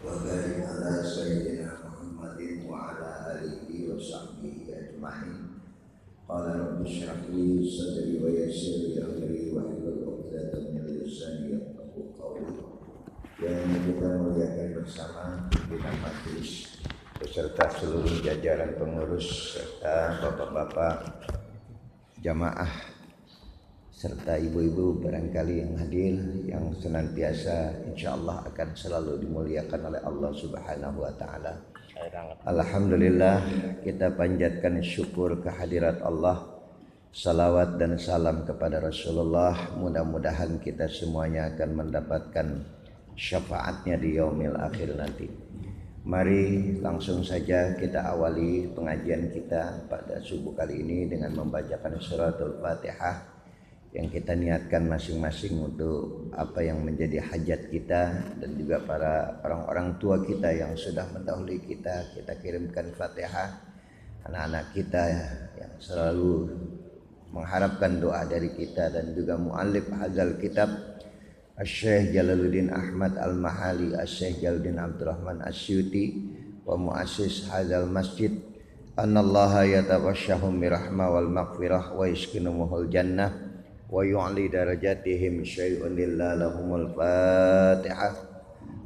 وبارك على سيدنا محمد وعلى آله وصحبه أجمعين. قال رب اشرح لي صدري ويسر لي أمري واحلل عقدة من لساني يفقهوا قولي. Yang kita muliakan bersama pimpinan majelis beserta seluruh jajaran pengurus serta bapak-bapak jamaah serta ibu-ibu barangkali yang hadir, yang senantiasa insyaallah akan selalu dimuliakan oleh Allah Subhanahu wa taala. Alhamdulillah, kita panjatkan syukur kehadirat Allah. Salawat dan salam kepada Rasulullah. Mudah-mudahan kita semuanya akan mendapatkan syafaatnya di yaumil akhir nanti. Mari langsung saja kita awali pengajian kita pada subuh kali ini dengan membacakan suratul Fatihah yang kita niatkan masing-masing untuk apa yang menjadi hajat kita dan juga para orang-orang tua kita yang sudah mendahului kita kirimkan Fatihah. Anak-anak kita yang selalu mengharapkan doa dari kita dan juga muallif hadzal kitab Asy-Syaikh Jalaluddin Ahmad Al-Mahali, Asy-Syaikh Jalaluddin Abdurrahman Asyuti wa muassis hadzal masjid. Anallaha yatawasyahum birahmah wal maghfirah wa yaskinumuhul jannah wa yu'li darajatihim syai'un lillahumul Fatihah.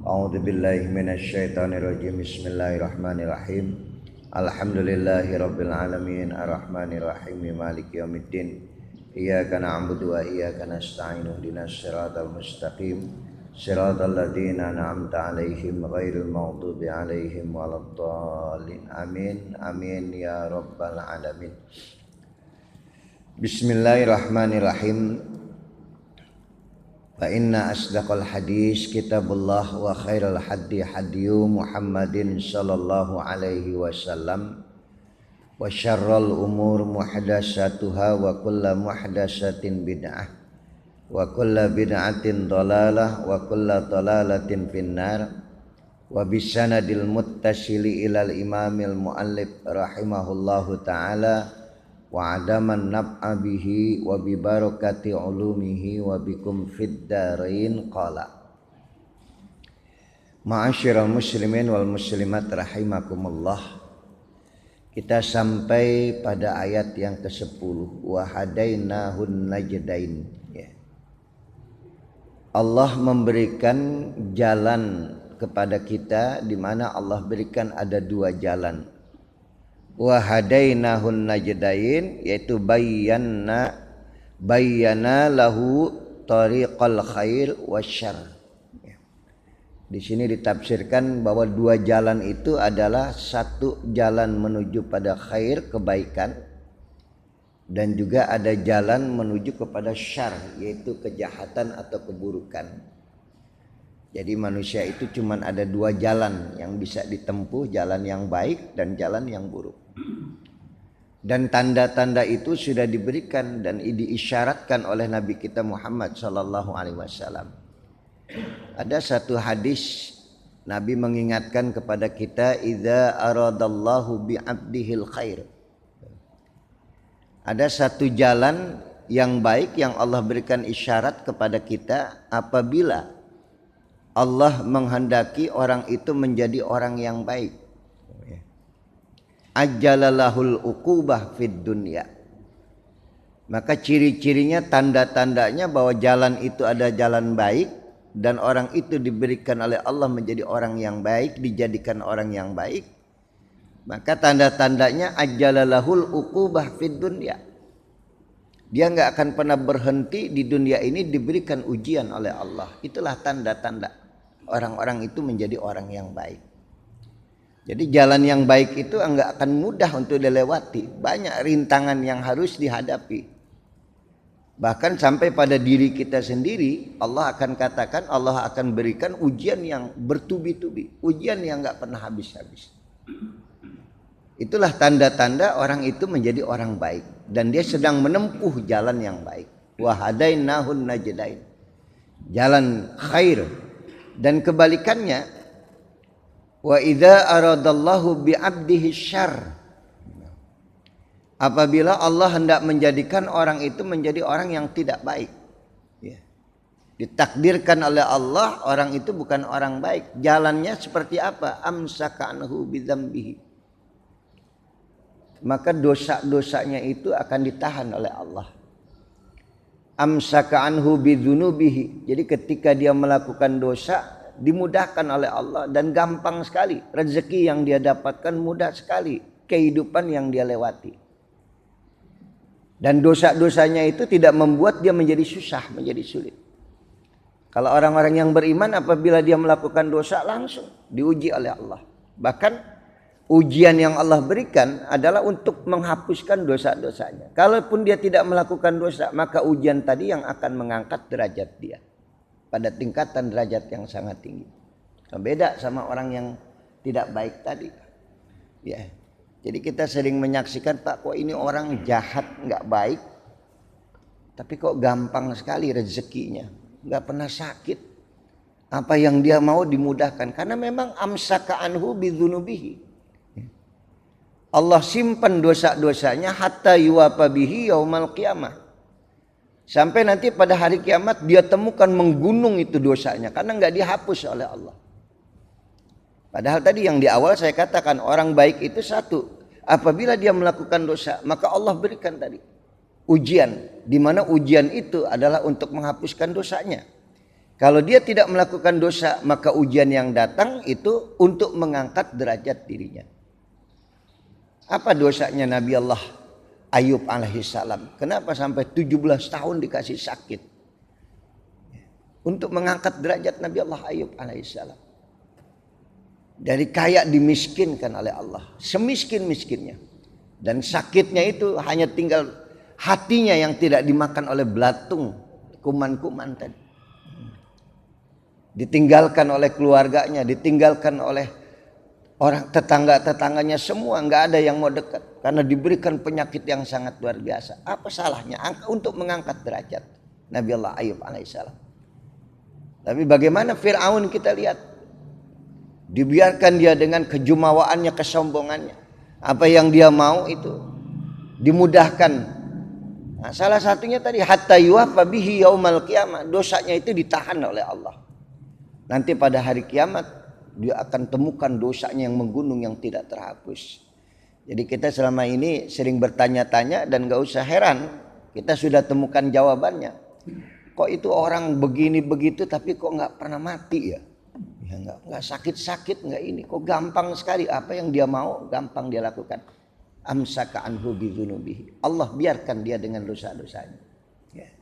A'udzu billahi minasy syaithanir rajim. Bismillahirrahmanirrahim. Alhamdulillahirabbil alamin arrahmanir rahim maliki yaumiddin. Iyyaka na'budu wa iyyaka nasta'in ihdinas siratal mustaqim siratal ladzina an'amta 'alaihim ghairil maghdubi 'alaihim waladdallin. Amin amin ya rabbal alamin. Bismillahirrahmanirrahim. Fa inna asdaqal hadis kitabullah wa khairal hadi hadiyu Muhammadin sallallahu alaihi wasallam. Wa syarrul umur muhdatsatuha wa kullu muhdatsatin bid'ah wa kullu bid'atin dhalalah wa kullu dhalalatin finnar. Wa bisanadil muttasili ilal imamil muallif rahimahullahu ta'ala wa adaman nab'a bihi wa bi barakati ulumihi wa bikum fid darain qala. Ma'asyiral muslimin wal muslimat rahimakumullah. Kita sampai pada ayat yang ke-10, wa hadainahun najdain, ya. Allah memberikan jalan kepada kita, di mana Allah berikan ada dua jalan. Wa hadainahun najdain, yaitu bayyana lahu tariqal khair wasyarr. Di sini ditafsirkan bahwa dua jalan itu adalah satu jalan menuju pada khair, kebaikan, dan juga ada jalan menuju kepada syarr, yaitu kejahatan atau keburukan. Jadi manusia itu cuma ada dua jalan yang bisa ditempuh, jalan yang baik dan jalan yang buruk. Dan tanda-tanda itu sudah diberikan dan diisyaratkan oleh Nabi kita Muhammad sallallahu alaihi wasallam. Ada satu hadis Nabi mengingatkan kepada kita, idza aradallahu bi 'abdihil khair. Ada satu jalan yang baik yang Allah berikan isyarat kepada kita apabila Allah menghendaki orang itu menjadi orang yang baik. Ajjalalahul uqubah fid dunya. Maka ciri-cirinya, tanda-tandanya bahwa jalan itu ada jalan baik dan orang itu diberikan oleh Allah menjadi orang yang baik, dijadikan orang yang baik. Maka tanda-tandanya ajjalalahul uqubah fid dunya. Dia enggak akan pernah berhenti di dunia ini, diberikan ujian oleh Allah. Itulah tanda-tanda orang-orang itu menjadi orang yang baik. Jadi jalan yang baik itu enggak akan mudah untuk dilewati. Banyak rintangan yang harus dihadapi. Bahkan sampai pada diri kita sendiri, Allah akan katakan, Allah akan berikan ujian yang bertubi-tubi, ujian yang enggak pernah habis-habis. Itulah tanda-tanda orang itu menjadi orang baik dan dia sedang menempuh jalan yang baik. Wa hadainahun najdain, jalan khair. Dan kebalikannya, wa idza aradallahu bi 'abdihi syarr, apabila Allah hendak menjadikan orang itu menjadi orang yang tidak baik, ya. Ditakdirkan oleh Allah orang itu bukan orang baik. Jalannya seperti apa? Amsaka anhu bidzambihi. Maka dosa-dosanya itu akan ditahan oleh Allah. Amsaka anhu bidzunubihi. Jadi ketika dia melakukan dosa dimudahkan oleh Allah dan gampang sekali. Rezeki yang dia dapatkan mudah sekali. Kehidupan yang dia lewati. Dan dosa-dosanya itu tidak membuat dia menjadi susah, menjadi sulit. Kalau orang-orang yang beriman apabila dia melakukan dosa langsung diuji oleh Allah. Bahkan ujian yang Allah berikan adalah untuk menghapuskan dosa-dosanya. Kalaupun dia tidak melakukan dosa, maka ujian tadi yang akan mengangkat derajat dia pada tingkatan derajat yang sangat tinggi. Beda sama orang yang tidak baik tadi. Ya. Jadi kita sering menyaksikan, Pak, kok ini orang jahat, nggak baik, tapi kok gampang sekali rezekinya. Nggak pernah sakit. Apa yang dia mau dimudahkan. Karena memang amsaka anhu bidzunubihi. Allah simpan dosa-dosanya hatta yuwafa bihi yaumal qiyamah. Sampai nanti pada hari kiamat dia temukan menggunung itu dosanya. Karena nggak dihapus oleh Allah. Padahal tadi yang di awal saya katakan orang baik itu satu. Apabila dia melakukan dosa maka Allah berikan tadi ujian, di mana ujian itu adalah untuk menghapuskan dosanya. Kalau dia tidak melakukan dosa, maka ujian yang datang itu untuk mengangkat derajat dirinya. Apa dosanya Nabi Allah Ayub alaihissalam? Kenapa sampai 17 tahun dikasih sakit? Untuk mengangkat derajat Nabi Allah Ayub alaihissalam. Dari kaya dimiskinkan oleh Allah, semiskin-miskinnya. Dan sakitnya itu hanya tinggal hatinya yang tidak dimakan oleh belatung, kuman-kuman tadi. Ditinggalkan oleh keluarganya, ditinggalkan oleh orang tetangga-tetangganya semua, nggak ada yang mau dekat karena diberikan penyakit yang sangat luar biasa. Apa salahnya untuk mengangkat derajat Nabi Allah Ayub alaihissalam? Tapi bagaimana Fir'aun kita lihat, dibiarkan dia dengan kejumawaannya, kesombongannya, apa yang dia mau itu dimudahkan. Nah, salah satunya tadi hatta yuwafa bihi yaumal qiyamah, dosanya itu ditahan oleh Allah. Nanti pada hari kiamat dia akan temukan dosanya yang menggunung yang tidak terhapus. Jadi kita selama ini sering bertanya-tanya dan gak usah heran, kita sudah temukan jawabannya. Kok itu orang begini begitu tapi kok nggak pernah mati ya? Ya nggak sakit-sakit nggak ini, kok gampang sekali apa yang dia mau gampang dia lakukan. Amsaka anhu bidzunubihi. Allah biarkan dia dengan dosa-dosanya. Ya.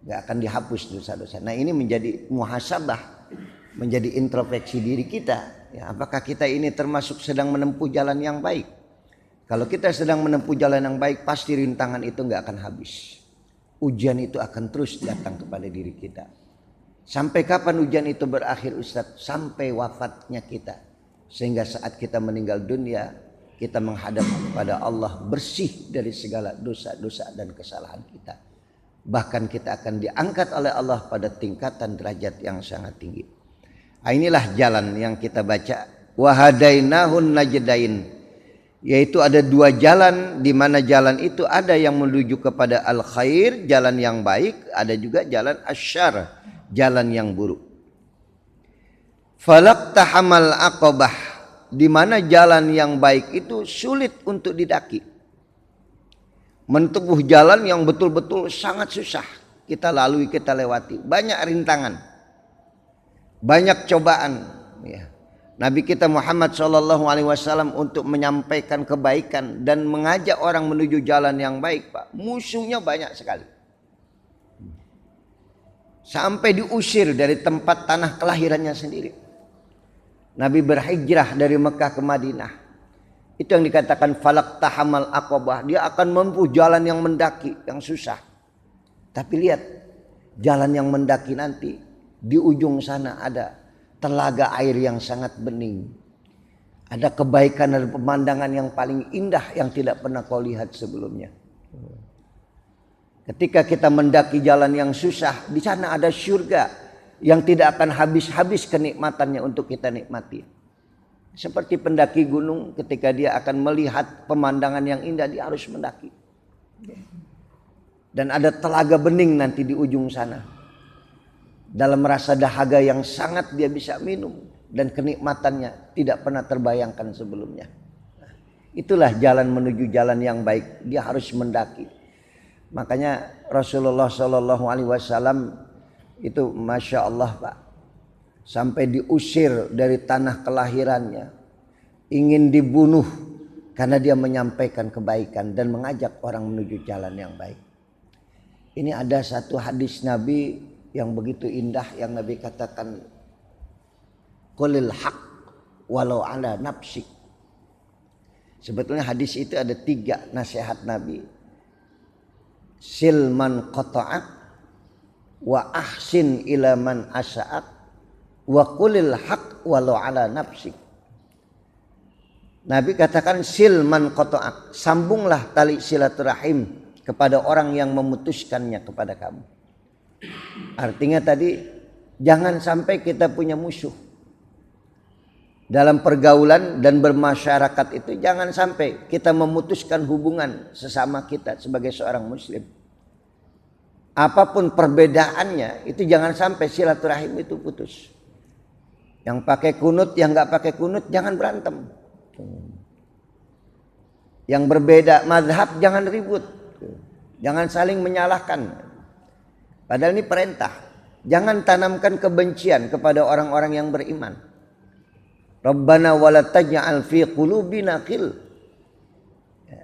Gak akan dihapus dosa-dosa. Nah ini menjadi muhasabah, menjadi introspeksi diri kita. Ya, apakah kita ini termasuk sedang menempuh jalan yang baik? Kalau kita sedang menempuh jalan yang baik, pasti rintangan itu gak akan habis. Ujian itu akan terus datang kepada diri kita. Sampai kapan ujian itu berakhir Ustaz? Sampai wafatnya kita. Sehingga saat kita meninggal dunia, kita menghadap kepada Allah bersih dari segala dosa-dosa dan kesalahan kita. Bahkan kita akan diangkat oleh Allah pada tingkatan derajat yang sangat tinggi. Inilah jalan yang kita baca. Wahadainahun najdain. Yaitu ada dua jalan, di mana jalan itu ada yang menuju kepada al-khair, jalan yang baik, ada juga jalan asyar, jalan yang buruk. Falaqtahamal aqabah, di mana jalan yang baik itu sulit untuk didaki. Menempuh jalan yang betul-betul sangat susah kita lalui, kita lewati. Banyak rintangan, banyak cobaan. Ya. Nabi kita Muhammad SAW untuk menyampaikan kebaikan dan mengajak orang menuju jalan yang baik, Pak, musuhnya banyak sekali. Sampai diusir dari tempat tanah kelahirannya sendiri. Nabi berhijrah dari Mekah ke Madinah. Itu yang dikatakan falaqtahamal aqabah. Dia akan menempuh jalan yang mendaki, yang susah. Tapi lihat, jalan yang mendaki nanti, di ujung sana ada telaga air yang sangat bening. Ada kebaikan dan pemandangan yang paling indah yang tidak pernah kau lihat sebelumnya. Ketika kita mendaki jalan yang susah, di sana ada surga yang tidak akan habis-habis kenikmatannya untuk kita nikmati. Seperti pendaki gunung, ketika dia akan melihat pemandangan yang indah, dia harus mendaki. Dan ada telaga bening nanti di ujung sana. dalam rasa dahaga yang sangat dia bisa minum, dan kenikmatannya tidak pernah terbayangkan sebelumnya. Itulah jalan menuju jalan yang baik. Dia harus mendaki. Makanya Rasulullah Shallallahu Alaihi Wasallam itu masya Allah Pak, sampai diusir dari tanah kelahirannya, ingin dibunuh karena dia menyampaikan kebaikan dan mengajak orang menuju jalan yang baik. Ini ada satu hadis Nabi yang begitu indah, yang Nabi katakan, qulil haq walau ala nafsik. Sebetulnya hadis itu ada 3 nasihat Nabi. Silman qata'ak, wa ahsin ila man asa'ak, wa qulil haq walau ala nafsik. Nabi katakan silman qata'ak, sambunglah tali silaturahim kepada orang yang memutuskannya kepada kamu. Artinya tadi, jangan sampai kita punya musuh dalam pergaulan dan bermasyarakat itu. Jangan sampai kita memutuskan hubungan sesama kita sebagai seorang muslim. Apapun perbedaannya, itu jangan sampai silaturahim itu putus. Yang pakai kunut, yang nggak pakai kunut, jangan berantem. Yang berbeda mazhab jangan ribut, jangan saling menyalahkan. Padahal ini perintah. Jangan tanamkan kebencian kepada orang-orang yang beriman. Rabbana wala taj'al fi qulubina ghil.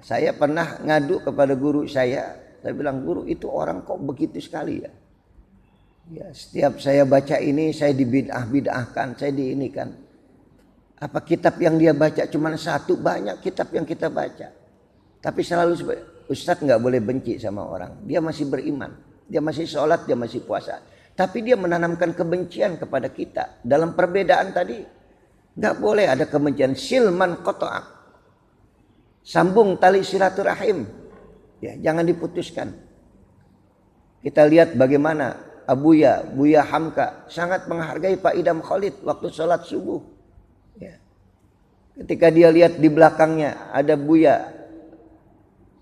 Saya pernah ngadu kepada guru saya bilang, guru itu orang kok begitu sekali ya. Ya, setiap saya baca ini saya dibid'ah-bid'ahkan, saya diinikan. Apa kitab yang dia baca cuma satu? Banyak kitab yang kita baca. Tapi selalu Ustadz nggak boleh benci sama orang. Dia masih beriman, dia masih sholat, dia masih puasa. Tapi dia menanamkan kebencian kepada kita. Dalam perbedaan tadi nggak boleh ada kebencian. Silman qata'ak, sambung tali silaturahim, ya, jangan diputuskan. Kita lihat bagaimana Buya Hamka sangat menghargai Pak Idam Khalid waktu sholat subuh. Ya. Ketika dia lihat di belakangnya ada Buya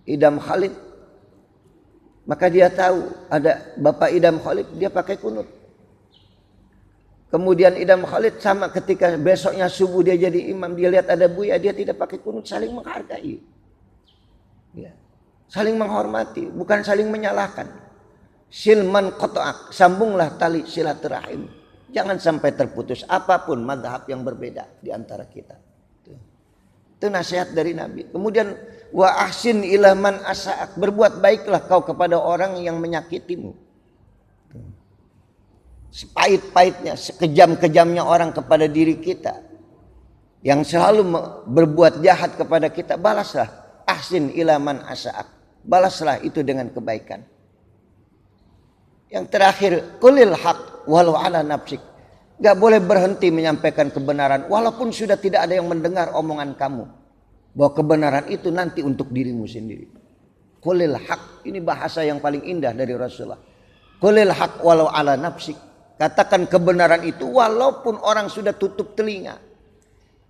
Idam Khalid, maka dia tahu ada Bapak Idam Khalid, dia pakai kunut. Kemudian Idam Khalid sama, ketika besoknya subuh dia jadi imam, dia lihat ada Buya, dia tidak pakai kunut, saling menghargai. Ya. Saling menghormati, bukan saling menyalahkan. Silman qata'ak, sambunglah tali silaturahim. Jangan sampai terputus apapun mazhab yang berbeda di antara kita. Itu nasihat dari Nabi. Kemudian wa ahsin ila man asa'ak, berbuat baiklah kau kepada orang yang menyakitimu. Sepahit-pahitnya, sekejam-kejamnya orang kepada diri kita, yang selalu berbuat jahat kepada kita, balaslah. Ahsin ila man asa'ak, balaslah itu dengan kebaikan. Yang terakhir, qulil haq walau ala nafsik. Gak boleh berhenti menyampaikan kebenaran walaupun sudah tidak ada yang mendengar omongan kamu, bahwa kebenaran itu nanti untuk dirimu sendiri. Qulil haq, ini bahasa yang paling indah dari Rasulullah. Qulil haq walau ala nafsik. Katakan kebenaran itu walaupun orang sudah tutup telinga,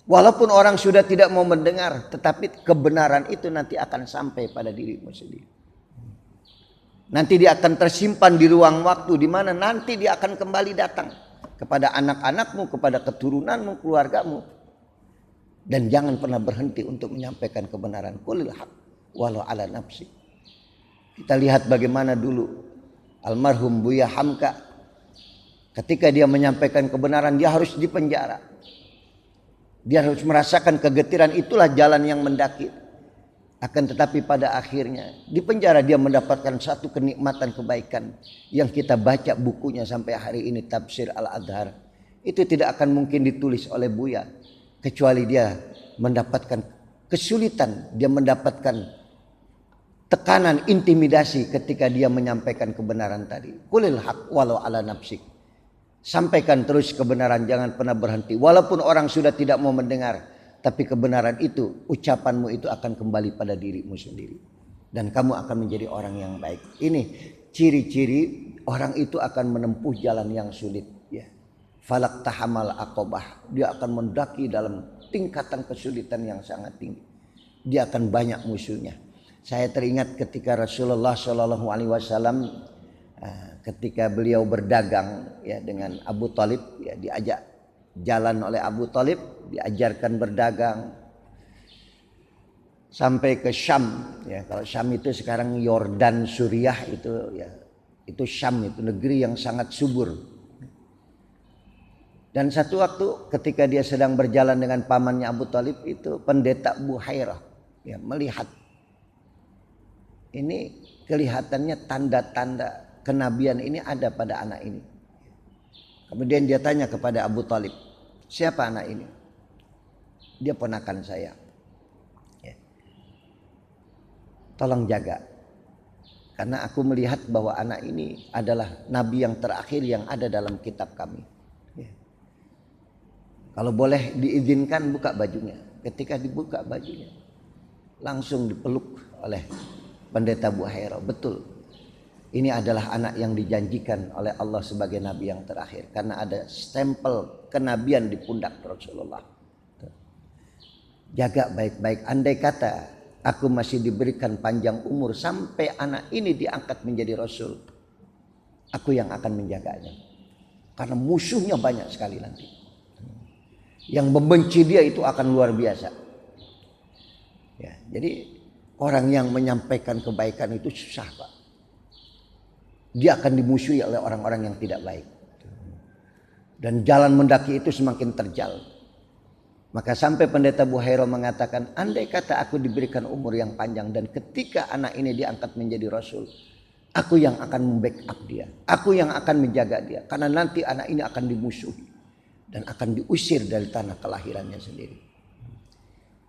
walaupun orang sudah tidak mau mendengar, tetapi kebenaran itu nanti akan sampai pada dirimu sendiri. Nanti dia akan tersimpan di ruang waktu, di mana nanti dia akan kembali datang kepada anak-anakmu, kepada keturunanmu, keluargamu. Dan jangan pernah berhenti untuk menyampaikan kebenaran. Qulil haq walau ala nafsi. Kita lihat bagaimana dulu almarhum Buya Hamka, ketika dia menyampaikan kebenaran, dia harus dipenjara. Dia harus merasakan kegetiran, itulah jalan yang mendaki. Akan tetapi pada akhirnya di penjara dia mendapatkan satu kenikmatan kebaikan yang kita baca bukunya sampai hari ini, Tafsir Al-Adhar. Itu tidak akan mungkin ditulis oleh Buya kecuali dia mendapatkan kesulitan, dia mendapatkan tekanan, intimidasi ketika dia menyampaikan kebenaran tadi. Qulil haq walau ala nafsik. Sampaikan terus kebenaran, jangan pernah berhenti. Walaupun orang sudah tidak mau mendengar, tapi kebenaran itu, ucapanmu itu akan kembali pada dirimu sendiri. Dan kamu akan menjadi orang yang baik. Ini ciri-ciri orang itu akan menempuh jalan yang sulit. Ya. Falak tahamal aqobah. Dia akan mendaki dalam tingkatan kesulitan yang sangat tinggi. Dia akan banyak musuhnya. Saya teringat ketika Rasulullah SAW ketika beliau berdagang ya dengan Abu Thalib, ya diajak jalan oleh Abu Thalib, diajarkan berdagang sampai ke Syam ya. Kalau Syam itu sekarang Yordan, Suriah itu ya, itu Syam, itu negeri yang sangat subur. Dan satu waktu ketika dia sedang berjalan dengan pamannya Abu Thalib, itu pendeta Buhairah ya melihat ini, kelihatannya tanda-tanda kenabian ini ada pada anak ini. Kemudian dia tanya kepada Abu Thalib, siapa anak ini? Dia ponakan saya. Ya. Tolong jaga, karena aku melihat bahwa anak ini adalah nabi yang terakhir yang ada dalam kitab kami. Ya. Kalau boleh diizinkan buka bajunya. Ketika dibuka bajunya, langsung dipeluk oleh pendeta Buhairah. Betul, ini adalah anak yang dijanjikan oleh Allah sebagai nabi yang terakhir, karena ada stempel kenabian di pundak Rasulullah. Jaga baik-baik, andai kata aku masih diberikan panjang umur sampai anak ini diangkat menjadi rasul, aku yang akan menjaganya, karena musuhnya banyak sekali nanti. Yang membenci dia itu akan luar biasa. Ya, jadi orang yang menyampaikan kebaikan itu susah, Pak. Dia akan dimusuhi oleh orang-orang yang tidak baik. Dan jalan mendaki itu semakin terjal. Maka sampai pendeta Buhairah mengatakan, andai kata aku diberikan umur yang panjang dan ketika anak ini diangkat menjadi rasul, aku yang akan membackup dia, aku yang akan menjaga dia, karena nanti anak ini akan dimusuhi dan akan diusir dari tanah kelahirannya sendiri.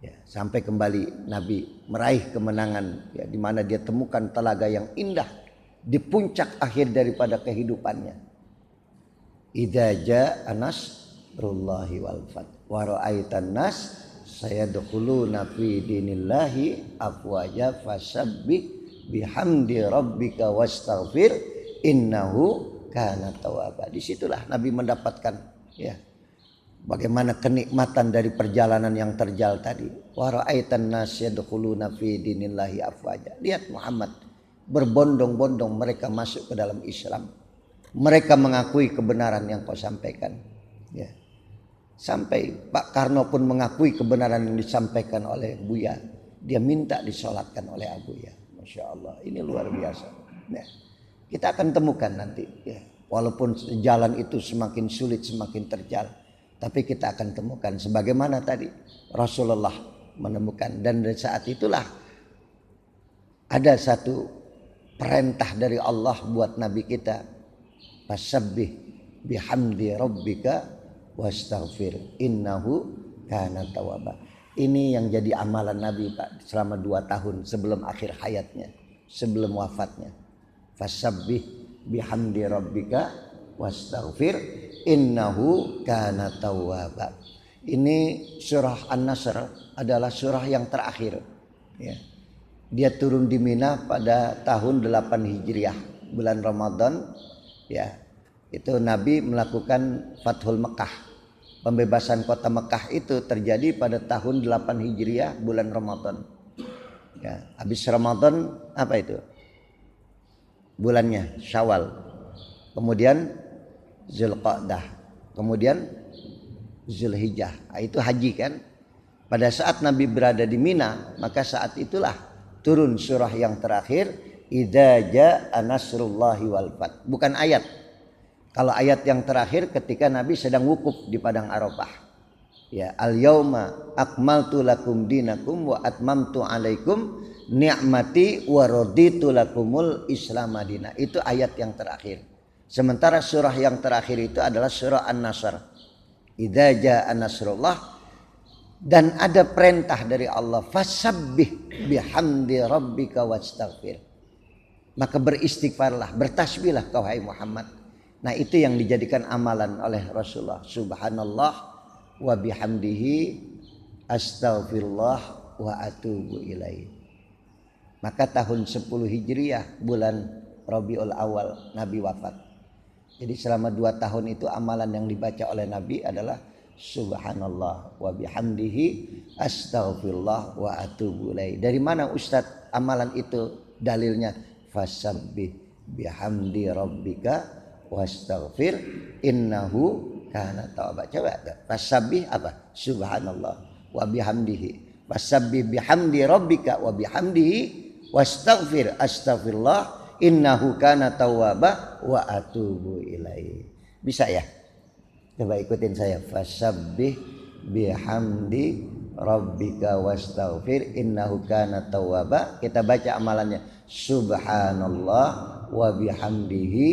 Ya, sampai kembali Nabi meraih kemenangan ya, di mana dia temukan telaga yang indah di puncak akhir daripada kehidupannya. Idza jaa nasrullahi wal fath wa ra'aitan nas sayadkhuluna fi dinillahi afwaja fasabbih bihamdi rabbika wastaghfir innahu kana tawwaba. Disitulah Nabi mendapatkan ya bagaimana kenikmatan dari perjalanan yang terjal tadi. Wa ra'aitan nas yadkhuluna fi dinillahi afwaja. Lihat Muhammad, berbondong-bondong mereka masuk ke dalam Islam. Mereka mengakui kebenaran yang kau sampaikan. Ya. Sampai Pak Karno pun mengakui kebenaran yang disampaikan oleh Buya. Dia minta disolatkan oleh Abuya. Masya Allah, ini luar biasa. Nah, kita akan temukan nanti. Ya. Walaupun jalan itu semakin sulit, semakin terjal, tapi kita akan temukan sebagaimana tadi Rasulullah menemukan. Dan dari saat itulah ada satu perintah dari Allah buat Nabi kita, fasabbih bihamdi rabbika wastaghfir innahu kana tawwaba. Ini yang jadi amalan Nabi Pak selama 2 tahun sebelum akhir hayatnya, sebelum wafatnya. Fasabbih bihamdi rabbika wastaghfir innahu kana tawwaba. Ini surah An-Nasr adalah surah yang terakhir ya. Dia turun di Mina pada tahun 8 Hijriah, bulan Ramadan ya. Itu Nabi melakukan Fathul Mekah. Pembebasan kota Mekah itu terjadi pada tahun 8 Hijriah, bulan Ramadan. Ya, habis Ramadan apa itu? Bulannya Syawal. Kemudian Zulqa'dah. Kemudian Zulhijjah. Nah, itu haji kan? Pada saat Nabi berada di Mina, maka saat itulah turun surah yang terakhir, idza jaa nasrullahi wal fath. Bukan ayat. Kalau ayat yang terakhir ketika Nabi sedang wukuf di padang Arafah. Ya, al-yauma akmaltu lakum dinakum wa atmamtu alaikum ni'mati wa raditu lakumul Islam madina. Itu ayat yang terakhir. Sementara surah yang terakhir itu adalah surah An-Nasr. Idza jaa nasrullah, dan ada perintah dari Allah, fasabbih bihamdi rabbika wastaghfir. Maka beristighfarlah, bertasbihlah kau hai Muhammad. Nah, itu yang dijadikan amalan oleh Rasulullah. Subhanallah wa bihamdihi astaghfirullah wa atubu ilaih. Maka tahun 10 Hijriah, bulan Rabiul Awal, Nabi wafat. Jadi selama 2 tahun itu amalan yang dibaca oleh Nabi adalah Subhanallah wa bihamdihi astaghfirullah wa atubu ilaih. Dari mana Ustadz amalan itu dalilnya? Fasabbih bihamdi rabbika wastaghfir innahu kana tawwaba. Coba fasabbih apa? Subhanallah wa bihamdihi. Fasabbih bihamdi rabbika wa bihamdihi wastaghfir astaghfirullah innahu kana tawwaba wa atubu ilaihi. Bisa ya? Coba ikutin saya. Fasabbih bihamdi rabbika wastaghfir innahu kana tawwaba. Kita baca amalannya. Subhanallah wa bihamdihi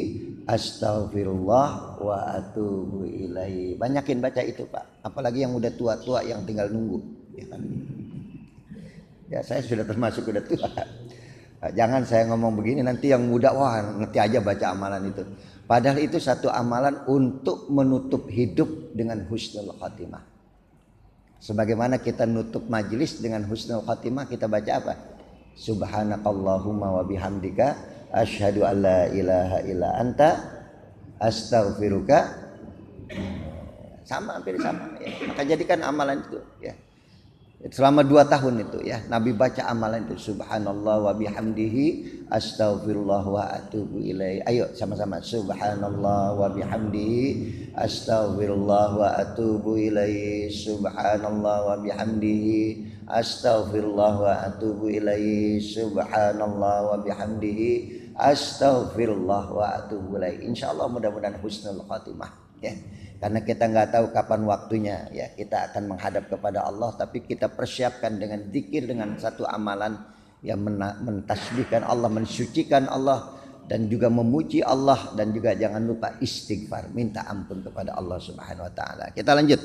astaghfirullah wa atubu ilaihi. Banyakin baca itu Pak. Apalagi yang udah tua-tua yang tinggal nunggu. Ya kan? Ya saya sudah termasuk udah tua. Jangan saya ngomong begini nanti yang muda wah ngerti aja baca amalan itu. Padahal itu satu amalan untuk menutup hidup dengan husnul khatimah. Sebagaimana kita nutup majelis dengan husnul khatimah, kita baca apa? Subhanakallahumma wa bihamdika asyhadu an la ilaha illa anta astaghfiruka. Sama hampir sama ya. Maka jadikan amalan itu ya. Selama 2 tahun itu ya Nabi baca amalan itu subhanallah wa bihamdihi astaghfirullah wa atubu ilaihi. Ayo sama-sama subhanallah wa bihamdihi astaghfirullah wa atubu ilaihi. Subhanallah wa bihamdihi astaghfirullah wa atubu ilaihi. Subhanallah wa bihamdihi astaghfirullah wa atubu ilaihi. Insyaallah mudah-mudahan husnul khatimah ya. Karena kita nggak tahu kapan waktunya ya kita akan menghadap kepada Allah, tapi kita persiapkan dengan zikir, dengan satu amalan yang mentasbihkan Allah, mensucikan Allah dan juga memuji Allah, dan juga jangan lupa istighfar, minta ampun kepada Allah Subhanahu wa taala. Kita lanjut.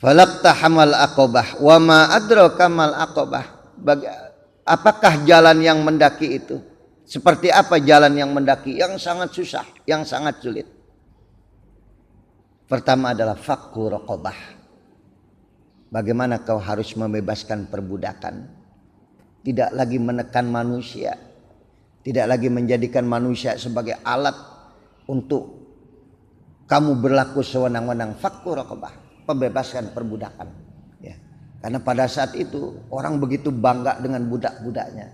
Falaqtahamal aqabah wa ma adraka mal aqabah. Apakah jalan yang mendaki itu? Seperti apa jalan yang mendaki yang sangat susah, yang sangat sulit? Pertama adalah fakku raqabah. Bagaimana kau harus membebaskan perbudakan. Tidak lagi menekan manusia. Tidak lagi menjadikan manusia sebagai alat untuk kamu berlaku sewenang-wenang. Fakku raqabah. Pembebaskan perbudakan. Ya. Karena pada saat itu orang begitu bangga dengan budak-budaknya.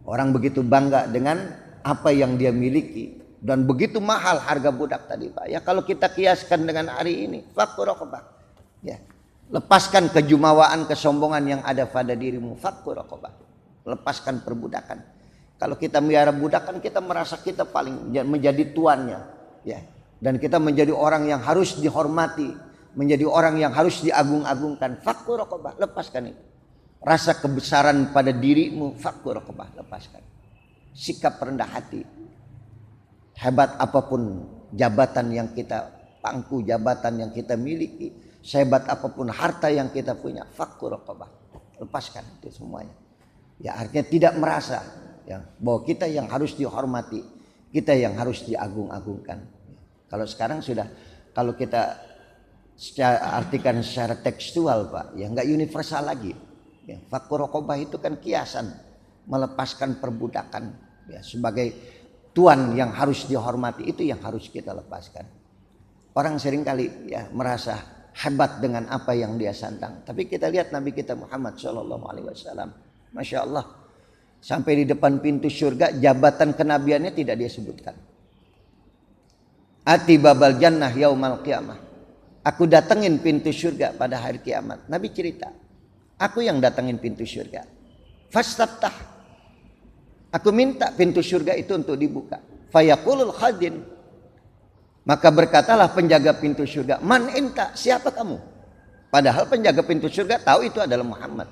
Orang begitu bangga dengan apa yang dia miliki. Dan begitu mahal harga budak tadi Pak. Ya kalau kita kiaskan dengan hari ini, fakku raqabah. Ya. Lepaskan kejumawaan, kesombongan yang ada pada dirimu. Fakku raqabah. Lepaskan perbudakan. Kalau kita melihara budak kan kita merasa kita paling menjadi tuannya. Ya. Dan kita menjadi orang yang harus dihormati, menjadi orang yang harus diagung-agungkan. Fakku raqabah. Lepaskan itu. Rasa kebesaran pada dirimu, fakku raqabah. Lepaskan. Sikap rendah hati. Hebat apapun jabatan yang kita pangku, jabatan yang kita miliki, sehebat apapun harta yang kita punya, fakku raqabah. Lepaskan itu semuanya. Ya artinya tidak merasa ya, bahwa kita yang harus dihormati, kita yang harus diagung-agungkan. Kalau sekarang sudah, kalau kita artikan secara tekstual Pak, ya nggak universal lagi. Ya, fakku raqabah itu kan kiasan, melepaskan perbudakan ya, sebagai tuan yang harus dihormati, itu yang harus kita lepaskan. Orang seringkali ya merasa hebat dengan apa yang dia sandang. Tapi kita lihat Nabi kita Muhammad SAW, Masya Allah, sampai di depan pintu surga jabatan kenabiannya tidak dia sebutkan. Ati babal jannah yaumal qiyamah. Aku datengin pintu surga pada hari kiamat. Nabi cerita, aku yang datengin pintu surga. Fastaftah. Aku minta pintu surga itu untuk dibuka. Fayaqulul khadin. Maka berkatalah penjaga pintu surga, man enta, siapa kamu? Padahal penjaga pintu surga tahu itu adalah Muhammad.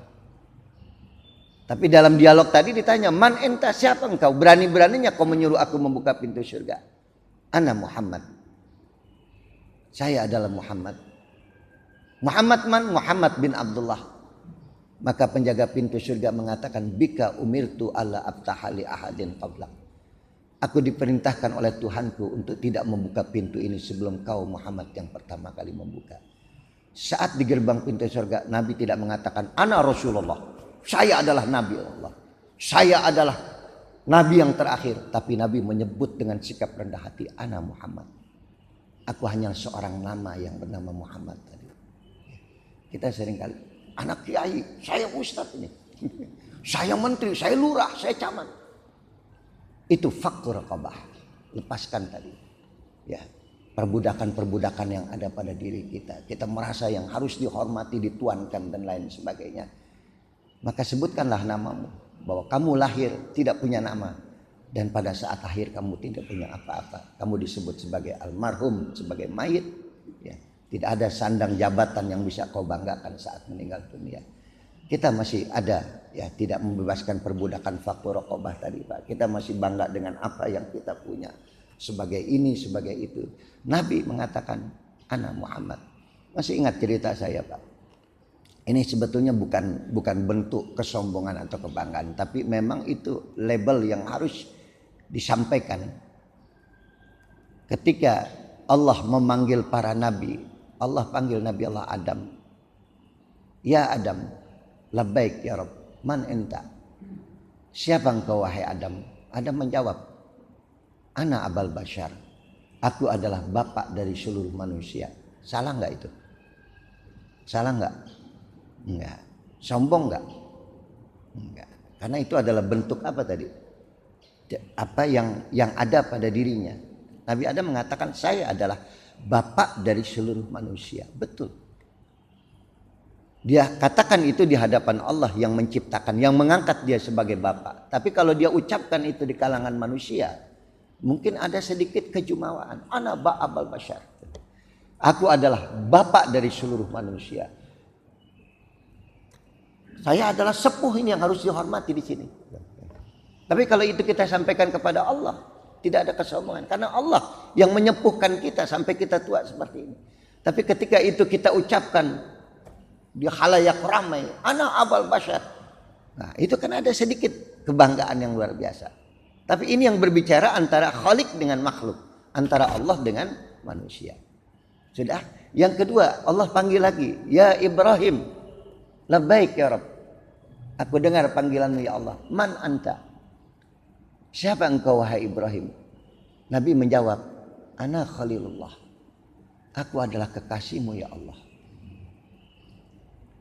Tapi dalam dialog tadi ditanya, man enta, siapa engkau? Berani-beraninya kau menyuruh aku membuka pintu surga. Ana Muhammad. Saya adalah Muhammad. Muhammad man? Muhammad bin Abdullah. Maka penjaga pintu surga mengatakan, bika umirtu alla abtahali ahadin qablak. Aku diperintahkan oleh Tuhanku untuk tidak membuka pintu ini sebelum kau Muhammad yang pertama kali membuka. Saat di gerbang pintu surga, Nabi tidak mengatakan ana Rasulullah, saya adalah Nabi Allah, saya adalah Nabi yang terakhir. Tapi Nabi menyebut dengan sikap rendah hati, ana Muhammad. Aku hanya seorang nama yang bernama Muhammad tadi. Kita seringkali, anak kiai, saya ustadz ini, saya menteri, saya lurah, saya camat. Itu fakku raqabah. Lepaskan tadi. Ya, perbudakan-perbudakan yang ada pada diri kita. Kita merasa yang harus dihormati, dituankan dan lain sebagainya. Maka sebutkanlah namamu, bahwa kamu lahir tidak punya nama, dan pada saat akhir kamu tidak punya apa-apa. Kamu disebut sebagai almarhum, sebagai mayit. Ya, tidak ada sandang jabatan yang bisa kau banggakan saat meninggal dunia. Kita masih ada, ya, tidak membebaskan perbudakan fakku raqabah tadi, Pak. Kita masih bangga dengan apa yang kita punya, sebagai ini, sebagai itu. Nabi mengatakan, ana Muhammad. Masih ingat cerita saya, Pak? Ini sebetulnya bukan bentuk kesombongan atau kebanggaan, tapi memang itu label yang harus disampaikan. Ketika Allah memanggil para nabi, Allah panggil Nabi Allah Adam. Ya Adam, labbaik ya Rabb, man enta? Siapa engkau wahai Adam? Adam menjawab, ana abal bashar. Aku adalah bapak dari seluruh manusia. Salah enggak itu? Salah enggak? Enggak. Sombong enggak? Enggak. Karena itu adalah bentuk apa tadi? Apa yang ada pada dirinya. Nabi Adam mengatakan, saya adalah bapak dari seluruh manusia. Betul. Dia katakan itu di hadapan Allah yang menciptakan, yang mengangkat dia sebagai bapak. Tapi kalau dia ucapkan itu di kalangan manusia, mungkin ada sedikit kejumawaan. Ana ba'abal bashar. Aku adalah bapak dari seluruh manusia. Saya adalah sepuh ini yang harus dihormati di sini. Tapi kalau itu kita sampaikan kepada Allah, tidak ada kesombongan. Karena Allah yang menyepuhkan kita sampai kita tua seperti ini. Tapi ketika itu kita ucapkan di khalayak ramai, ana abal bashar. Nah, itu kan ada sedikit kebanggaan yang luar biasa. Tapi ini yang berbicara antara khalik dengan makhluk, antara Allah dengan manusia. Sudah. Yang kedua, Allah panggil lagi, ya Ibrahim, labbaik ya Rabb. Aku dengar panggilanmu ya Allah. Man anta? Siapa engkau wahai Ibrahim? Nabi menjawab, ana Khalilullah. Aku adalah kekasihmu ya Allah.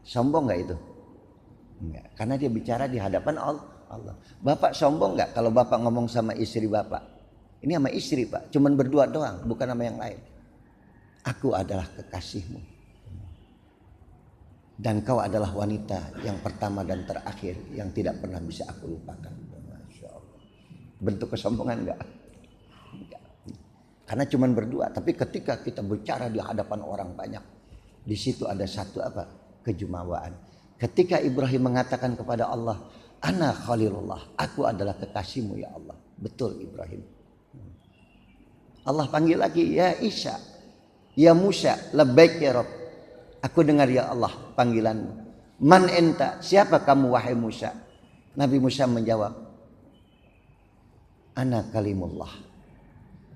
Sombong enggak itu? Enggak, karena dia bicara di hadapan Allah. Bapak sombong enggak kalau bapak ngomong sama istri bapak? Ini sama istri, Pak, cuman berdua doang, bukan sama yang lain. Aku adalah kekasihmu. Dan kau adalah wanita yang pertama dan terakhir yang tidak pernah bisa aku lupakan. Masya Allah. Bentuk kesombongan enggak? Enggak. Karena cuman berdua. Tapi ketika kita bicara di hadapan orang banyak, di situ ada satu apa? Kejumawaan. Ketika Ibrahim mengatakan kepada Allah, ana Khalilullah, aku adalah kekasihmu ya Allah. Betul Ibrahim. Allah panggil lagi, ya Isa, ya Musa, labbaik ya Rabb. Aku dengar ya Allah panggilanmu. Man enta? Siapa kamu wahai Musa? Nabi Musa menjawab, ana kalimullah.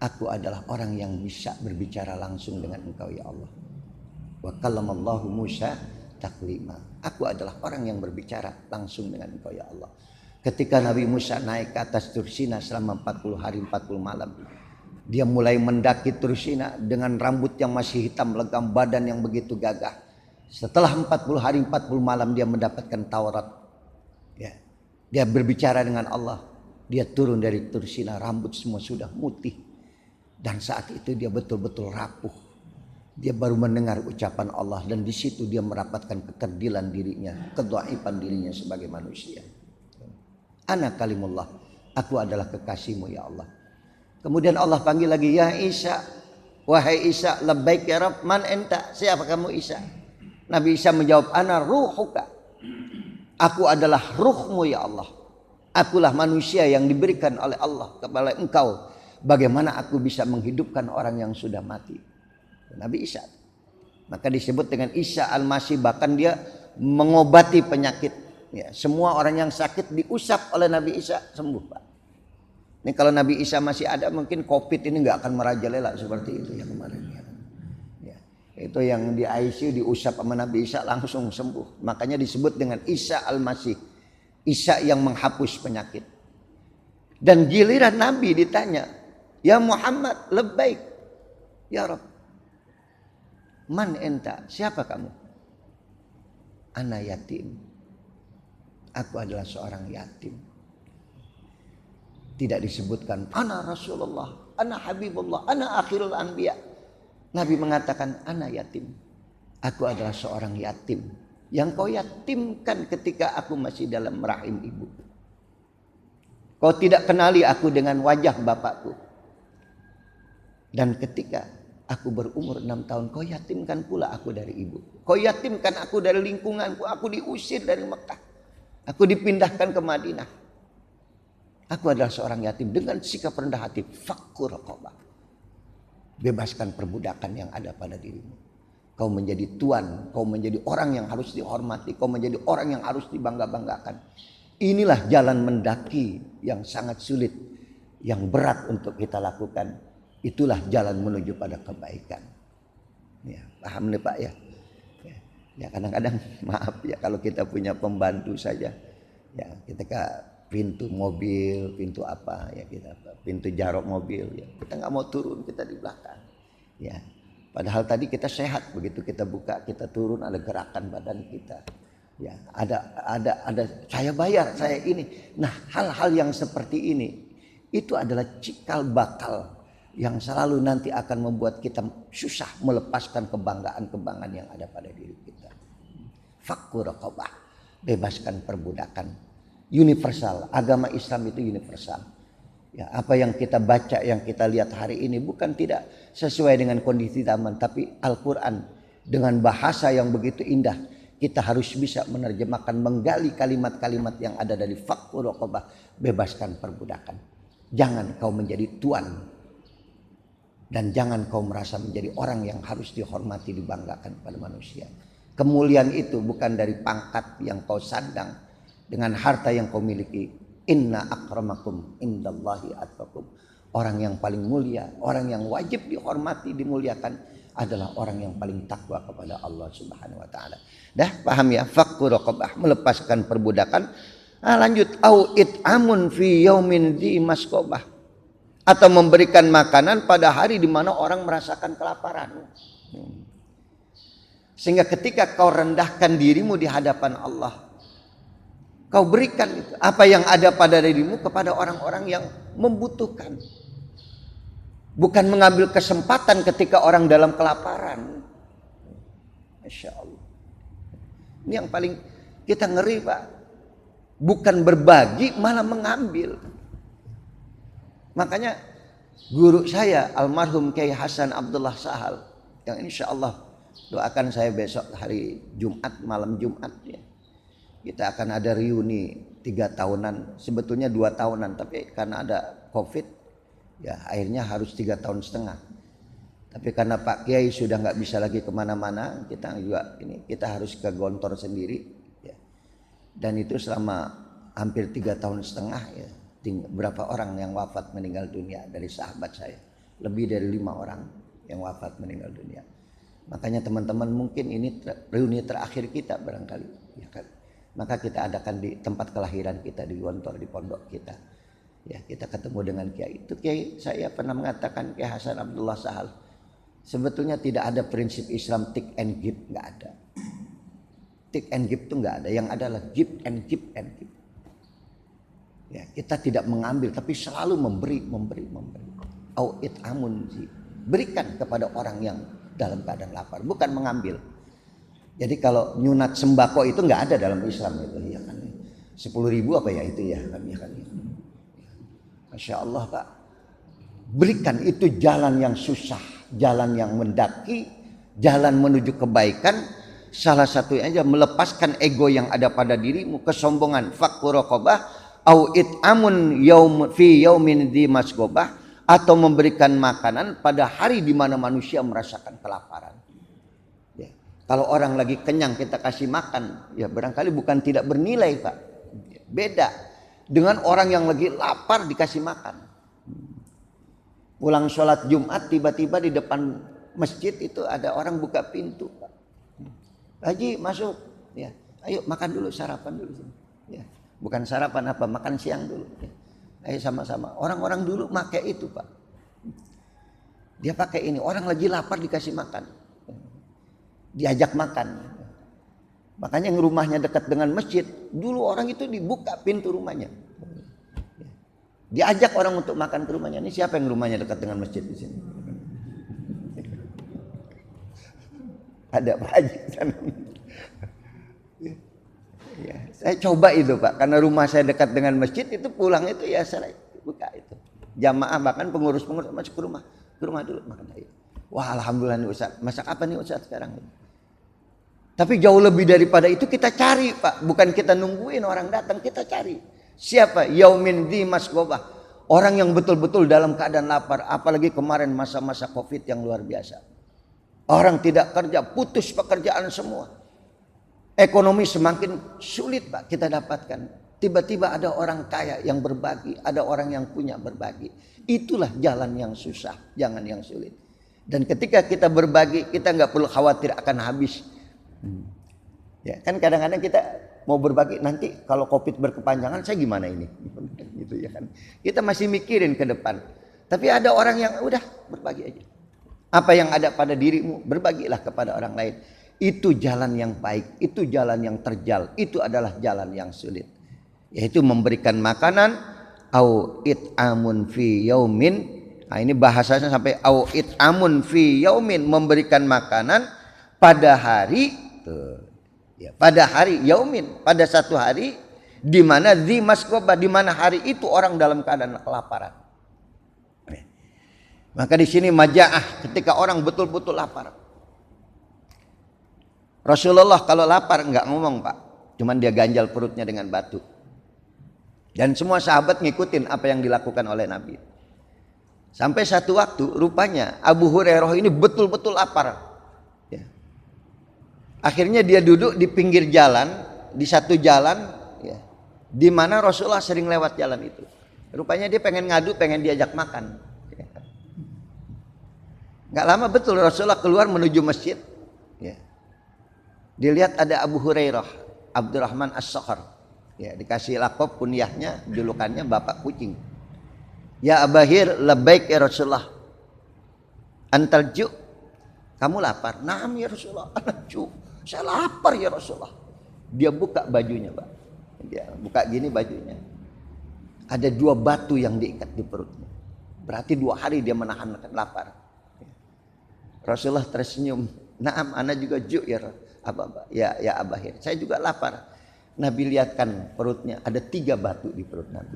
Aku adalah orang yang bisa berbicara langsung dengan engkau ya Allah. Wa kallamallahu Musa taklima. Aku adalah orang yang berbicara langsung dengan engkau ya Allah. Ketika Nabi Musa naik ke atas Tursina selama 40 hari 40 malam. Dia mulai mendaki Tursina dengan rambut yang masih hitam legam, badan yang begitu gagah. Setelah 40 hari 40 malam dia mendapatkan Taurat. Ya. Dia berbicara dengan Allah. Dia turun dari Tursina, rambut semua sudah mutih. Dan saat itu dia betul-betul rapuh. Dia baru mendengar ucapan Allah dan di situ dia mendapatkan kekerdilan dirinya, kedhaifan dirinya sebagai manusia. Ana kalimullah, aku adalah kekasihmu ya Allah. Kemudian Allah panggil lagi, ya Isa, wahai Isa, labbaik ya Rabb, man enta? Siapa kamu Isa? Nabi Isa menjawab, ana ruhuka. Aku adalah ruhmu ya Allah. Akulah manusia yang diberikan oleh Allah kepada engkau. Bagaimana aku bisa menghidupkan orang yang sudah mati? Nabi Isa. Maka disebut dengan Isa Al-Masih, bahkan dia mengobati penyakit. Ya, semua orang yang sakit diusap oleh Nabi Isa sembuh, Pak. Ini kalau Nabi Isa masih ada mungkin COVID ini nggak akan merajalela seperti itu yang kemarin. Ya, itu yang di ICU diusap sama Nabi Isa langsung sembuh. Makanya disebut dengan Isa Al-Masih, Isa yang menghapus penyakit. Dan giliran Nabi ditanya, ya Muhammad, labbaik ya Rabb. Man enta? Siapa kamu? Ana yatim. Aku adalah seorang yatim. Tidak disebutkan ana Rasulullah, ana Habibullah, ana akhirul anbiya. Nabi mengatakan ana yatim. Aku adalah seorang yatim yang kau yatimkan ketika aku masih dalam rahim ibu. Kau tidak kenali aku dengan wajah bapakku. Dan ketika aku berumur 6 tahun, kau yatimkan pula aku dari ibu. Kau yatimkan aku dari lingkunganku. Aku diusir dari Mekah. Aku dipindahkan ke Madinah. Aku adalah seorang yatim dengan sikap rendah hati. Fakku raqabah. Bebaskan perbudakan yang ada pada dirimu. Kau menjadi tuan. Kau menjadi orang yang harus dihormati. Kau menjadi orang yang harus dibangga-banggakan. Inilah jalan mendaki yang sangat sulit. Yang berat untuk kita lakukan. Itulah jalan menuju pada kebaikan. Ya, paham nih Pak ya? Ya kadang-kadang maaf ya kalau kita punya pembantu saja. Ya ketika pintu mobil, pintu apa ya kita, pintu jarok mobil ya kita nggak mau turun, kita di belakang. Ya, padahal tadi kita sehat, begitu kita buka kita turun ada gerakan badan kita. Ya ada saya bayar saya ini. Nah hal-hal yang seperti ini itu adalah cikal bakal yang selalu nanti akan membuat kita susah melepaskan kebanggaan-kebanggaan yang ada pada diri kita. Fakku raqabah, bebaskan perbudakan. Universal, agama Islam itu universal. Ya, apa yang kita baca, yang kita lihat hari ini bukan tidak sesuai dengan kondisi zaman, tapi Al-Quran dengan bahasa yang begitu indah. Kita harus bisa menerjemahkan, menggali kalimat-kalimat yang ada dari fakku raqabah, bebaskan perbudakan. Jangan kau menjadi tuan. Dan jangan kau merasa menjadi orang yang harus dihormati, dibanggakan pada manusia. Kemuliaan itu bukan dari pangkat yang kau sandang, dengan harta yang kau miliki. Inna akramakum indallahi atqakum. Orang yang paling mulia, orang yang wajib dihormati, dimuliakan adalah orang yang paling takwa kepada Allah Subhanahu wa taala. Dah paham ya? Fakku raqabah, melepaskan perbudakan. Lanjut, au it'amun fi yaumin dzi masqabah. Atau memberikan makanan pada hari di mana orang merasakan kelaparan. Sehingga ketika kau rendahkan dirimu di hadapan Allah, kau berikan itu, apa yang ada pada dirimu kepada orang-orang yang membutuhkan. Bukan mengambil kesempatan ketika orang dalam kelaparan. Masya Allah. Ini yang paling kita ngeri Pak. Bukan berbagi, malah mengambil. Makanya guru saya almarhum Kiai Hasan Abdullah Sahal yang insya Allah doakan saya besok hari Jumat, malam Jumat ya. Kita akan ada reuni 3 tahunan, sebetulnya 2 tahunan tapi karena ada COVID ya akhirnya harus 3,5 tahun. Tapi karena Pak Kiai sudah nggak bisa lagi kemana-mana, kita juga ini kita harus ke Gontor sendiri ya. Dan itu selama hampir 3,5 tahun ya. Berapa orang yang wafat meninggal dunia dari sahabat saya, lebih dari 5 orang yang wafat meninggal dunia. Makanya teman-teman mungkin ini reuni terakhir kita barangkali ya kan? Maka kita adakan di tempat kelahiran kita di Gontor, di pondok kita ya, kita ketemu dengan Kiai itu. Kiai saya pernah mengatakan, Kiai Hasan Abdullah Sahal, sebetulnya tidak ada prinsip Islam take and give, nggak ada. Take and give itu nggak ada, yang ada adalah give and give and give. Ya, kita tidak mengambil tapi selalu memberi. Au it'amun, berikan kepada orang yang dalam keadaan lapar, bukan mengambil. Jadi kalau nyunat sembako itu nggak ada dalam Islam itu ya kan. 10.000 apa ya itu ya kan. Masya Allah Pak. Berikan, itu jalan yang susah, jalan yang mendaki, jalan menuju kebaikan. Salah satunya aja melepaskan ego yang ada pada dirimu, kesombongan. Fakku raqabah au it'amun fi yaumin dzi masqabah, atau memberikan makanan pada hari di mana manusia merasakan kelaparan. Ya. Kalau orang lagi kenyang kita kasih makan, ya barangkali bukan tidak bernilai Pak. Beda dengan orang yang lagi lapar dikasih makan. Pulang sholat Jumat tiba-tiba di depan masjid itu ada orang buka pintu Pak. Haji masuk, ya. Ayo makan dulu, sarapan dulu. Ya. Bukan sarapan apa, makan siang dulu. Ayo sama-sama. Orang-orang dulu pakai itu Pak. Dia pakai ini. Orang lagi lapar dikasih makan. Diajak makan. Makanya yang rumahnya dekat dengan masjid. Dulu orang itu dibuka pintu rumahnya. Diajak orang untuk makan ke rumahnya. Ini siapa yang rumahnya dekat dengan masjid di sini? Ada Pak Haji sana. Ya, saya coba itu Pak, karena rumah saya dekat dengan masjid, itu pulang itu ya saya buka itu. Jamaah bahkan pengurus-pengurus masuk ke rumah dulu makan air. Wah alhamdulillah nih Ustaz, masak apa nih Ustaz sekarang? Tapi jauh lebih daripada itu kita cari Pak, bukan kita nungguin orang datang, kita cari. Siapa? Yaumin di masgobah. Orang yang betul-betul dalam keadaan lapar, apalagi kemarin masa-masa Covid yang luar biasa. Orang tidak kerja, putus pekerjaan semua. Ekonomi semakin sulit Pak kita dapatkan. Tiba-tiba ada orang kaya yang berbagi, ada orang yang punya berbagi. Itulah jalan yang susah, jangan yang sulit. Dan ketika kita berbagi, kita nggak perlu khawatir akan habis. Ya kan kadang-kadang kita mau berbagi, nanti kalau Covid berkepanjangan saya gimana ini? Gitu ya kan. Kita masih mikirin ke depan. Tapi ada orang yang udah berbagi aja. Apa yang ada pada dirimu, berbagilah kepada orang lain. Itu jalan yang baik, itu jalan yang terjal, itu adalah jalan yang sulit. Yaitu memberikan makanan, au it'amun fi yaumin. Nah ini bahasanya sampai au it'amun fi yaumin, memberikan makanan pada hari, ya, pada hari yaumin, pada satu hari, di mana di masgobah, di mana hari itu orang dalam keadaan kelaparan. Maka di sini majaah, ketika orang betul-betul lapar. Rasulullah kalau lapar enggak ngomong Pak, cuman dia ganjal perutnya dengan batu. Dan semua sahabat ngikutin apa yang dilakukan oleh Nabi. Sampai satu waktu rupanya Abu Hurairah ini betul-betul lapar. Ya. Akhirnya dia duduk di pinggir jalan, di satu jalan, ya, di mana Rasulullah sering lewat jalan itu. Rupanya dia pengen ngadu, pengen diajak makan. Gak lama betul Rasulullah keluar menuju masjid. Ya. Dilihat ada Abu Hurairah, Abdurrahman As-Sakhar. Ya, dikasih lakop kunyahnya, julukannya Bapak Kucing. Ya Abahir, labbaik ya Rasulullah. Antal ju'. Kamu lapar? Naam ya Rasulullah. Ju'. Saya lapar ya Rasulullah. Dia buka bajunya, Pak. Dia buka gini bajunya. Ada 2 batu yang diikat di perutnya. Berarti 2 hari dia menahan lapar. Rasulullah tersenyum. Naam, ana juga ju' ya Abahir. Saya juga lapar. Nabi lihatkan perutnya, ada 3 batu di perut Nabi.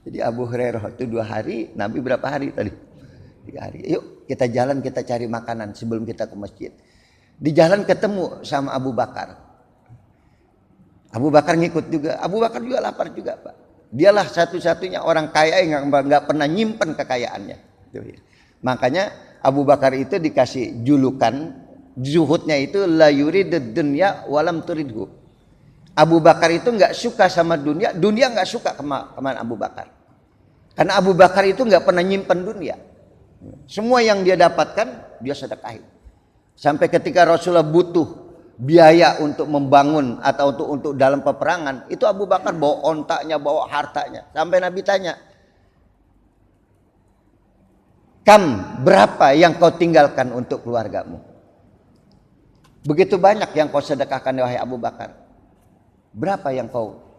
Jadi Abu Hurairah itu 2 hari, Nabi berapa hari tadi? 3 hari. Yuk kita jalan, kita cari makanan sebelum kita ke masjid. Di jalan ketemu sama Abu Bakar. Abu Bakar ngikut juga. Abu Bakar juga lapar juga Pak. Dialah satu-satunya orang kaya yang nggak pernah nyimpen kekayaannya. Makanya Abu Bakar itu dikasih julukan, zuhudnya itu la yuridud dunya walam turidhu. Abu Bakar itu nggak suka sama dunia, dunia nggak suka kemana Abu Bakar. Karena Abu Bakar itu nggak pernah nyimpen dunia. Semua yang dia dapatkan dia sedekahin. Sampai ketika Rasulullah butuh biaya untuk membangun atau untuk dalam peperangan, itu Abu Bakar bawa ontaknya, bawa hartanya. Sampai Nabi tanya, berapa yang kau tinggalkan untuk keluargamu? Begitu banyak yang kau sedekahkan wahai Abu Bakar. Berapa yang kau